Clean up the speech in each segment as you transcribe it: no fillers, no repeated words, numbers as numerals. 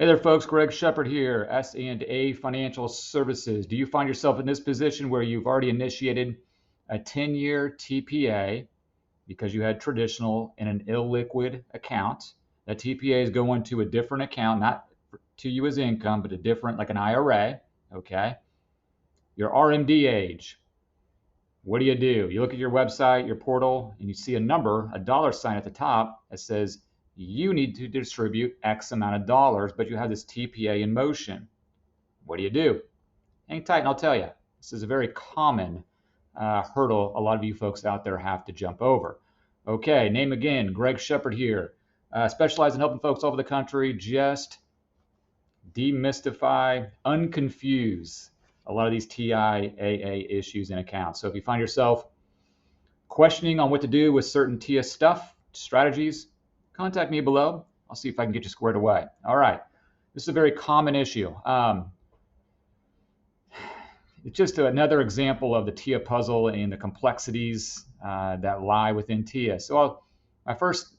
Hey there, folks. Greg Shepard here, S&A Financial Services. Do you find yourself in this position where you've already initiated a 10-year TPA because you had traditional in an illiquid account? That TPA is going to a different account, not to you as income, but a different, like an IRA, okay? Your RMD age. What do? You look at your website, your portal, and you see a number, a dollar sign at the top that says you need to distribute X amount of dollars, but you have this TPA in motion. What do? Hang tight and I'll tell you. This is a very common hurdle a lot of you folks out there have to jump over. Okay, name again, Greg Shepard here. Specialize in helping folks all over the country just demystify, unconfuse a lot of these TIAA issues and accounts. So if you find yourself questioning on what to do with certain TIA stuff, strategies, contact me below. I'll see if I can get you squared away. All right. This is a very common issue. It's just another example of the TIA puzzle and the complexities that lie within TIA. So my first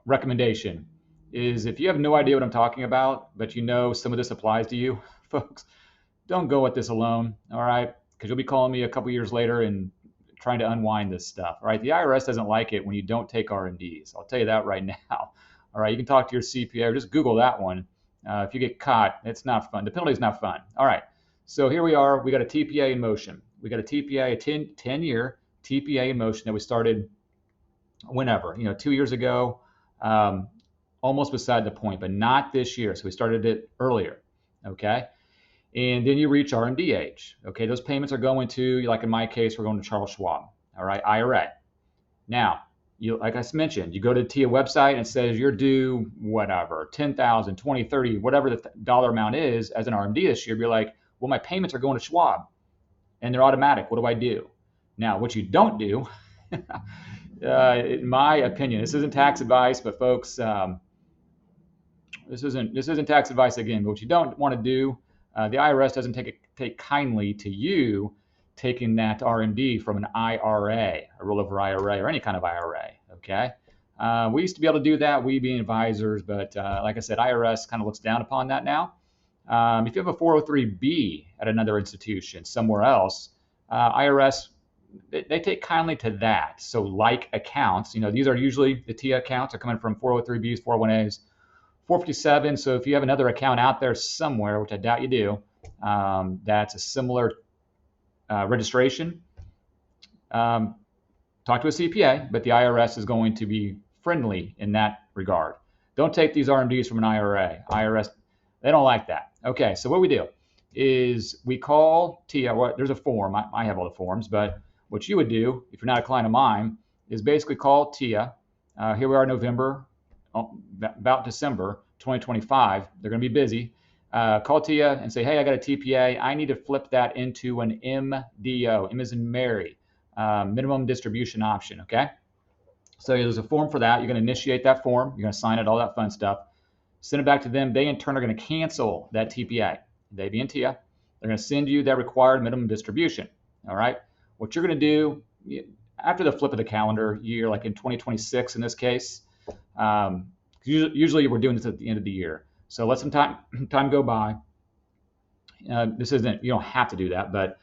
recommendation is if you have no idea what I'm talking about, but you know some of this applies to you, folks, don't go at this alone, all right? Because you'll be calling me a couple years later and trying to unwind this stuff, all right? The IRS doesn't like it when you don't take RMDs. I'll tell you that right now, all right? You can talk to your CPA or just Google that one. If you get caught, it's not fun. The penalty is not fun. All right, so here we are. We got a TPA in motion. We got a TPA, a 10-year TPA in motion that we started whenever, 2 years ago, almost beside the point, but not this year. So we started it earlier, okay? And then you reach RMD age. Okay, those payments are going to, like in my case, we're going to Charles Schwab, all right, IRA. Now, like I mentioned, you go to the TIA website and it says you're due whatever, 10,000, 20, 30, whatever the dollar amount is as an RMD this year. You're like, well, my payments are going to Schwab and they're automatic. What do I do? Now, what you don't do, in my opinion, this isn't tax advice, but folks, this isn't tax advice again, but what you don't want to do, the IRS doesn't take kindly to you taking that RMD from an IRA, a rollover IRA, or any kind of IRA, okay? We used to be able to do that, we being advisors, but like I said, IRS kind of looks down upon that now. If you have a 403B at another institution somewhere else, IRS, they take kindly to that. So like accounts, these are usually the TIA accounts are coming from 403Bs, 401As, 457. So if you have another account out there somewhere, which I doubt you do, that's a similar registration, talk to a CPA, but the IRS is going to be friendly in that regard. Don't take these RMDs from an IRA. IRS, they don't like that. Okay, so what we do is we call TIA. Well, there's a form. I have all the forms, but what you would do, if you're not a client of mine, is basically call TIA. Here we are in November, about December 2025. They're going to be busy. Call TIA and say, hey, I got a TPA. I need to flip that into an MDO. M as in Mary, minimum distribution option, okay? So there's a form for that. You're going to initiate that form. You're going to sign it, all that fun stuff. Send it back to them. They, in turn, are going to cancel that TPA. They being TIA. They're going to send you that required minimum distribution, all right? What you're going to do, after the flip of the calendar year, like in 2026 in this case, usually we're doing this at the end of the year. So let some time go by. This isn't, you don't have to do that, but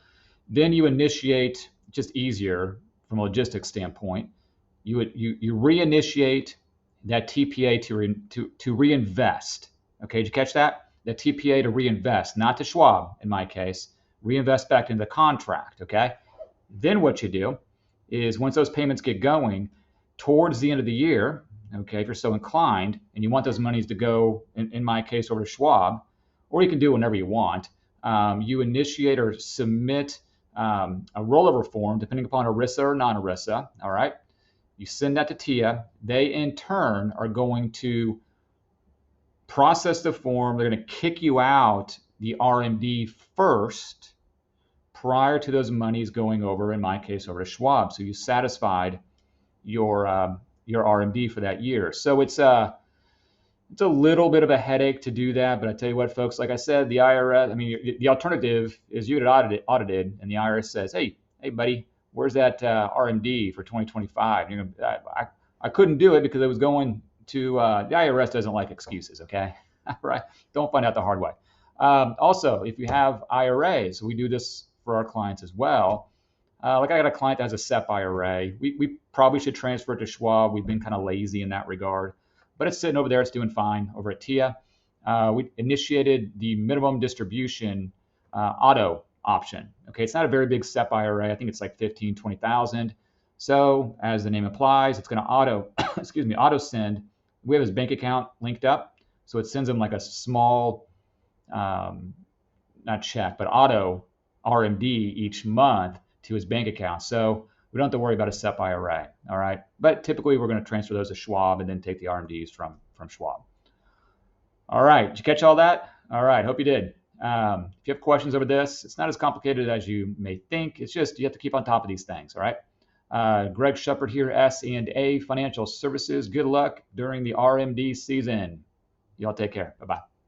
then you initiate, just easier from a logistics standpoint, you reinitiate that TPA to reinvest. Okay, did you catch that? The TPA to reinvest, not to Schwab in my case, reinvest back into the contract, okay? Then what you do is once those payments get going, towards the end of the year, okay, if you're so inclined, and you want those monies to go, in my case, over to Schwab, or you can do whenever you want, you initiate or submit a rollover form, depending upon ERISA or non-ERISA, all right? You send that to TIA. They, in turn, are going to process the form. They're going to kick you out the RMD first prior to those monies going over, in my case, over to Schwab. So you satisfied your RMD for that year. So it's a little bit of a headache to do that, but I tell you what, folks, like I said, the IRS, I mean, the alternative is you get audited, and the IRS says, hey, buddy, where's that RMD for 2025? I couldn't do it because it was going to, the IRS doesn't like excuses, okay? right? Don't find out the hard way. Also, if you have IRAs, we do this for our clients as well. Like I got a client that has a SEP IRA. We probably should transfer it to Schwab. We've been kind of lazy in that regard, but it's sitting over there. It's doing fine over at TIAA. We initiated the minimum distribution auto option. Okay, it's not a very big SEP IRA. I think it's like 15, 20,000. So as the name implies, it's going to auto send. We have his bank account linked up, so it sends him like a small, not check, but auto RMD each month to his bank account. So we don't have to worry about a SEP IRA. All right, but typically we're going to transfer those to Schwab and then take the RMDs from Schwab. All right, did you catch all that? All right, hope you did. If you have questions over this, it's not as complicated as you may think. It's just you have to keep on top of these things. All right. Greg Shepard here, S&A Financial Services. Good luck during the RMD season. Y'all take care. Bye-bye.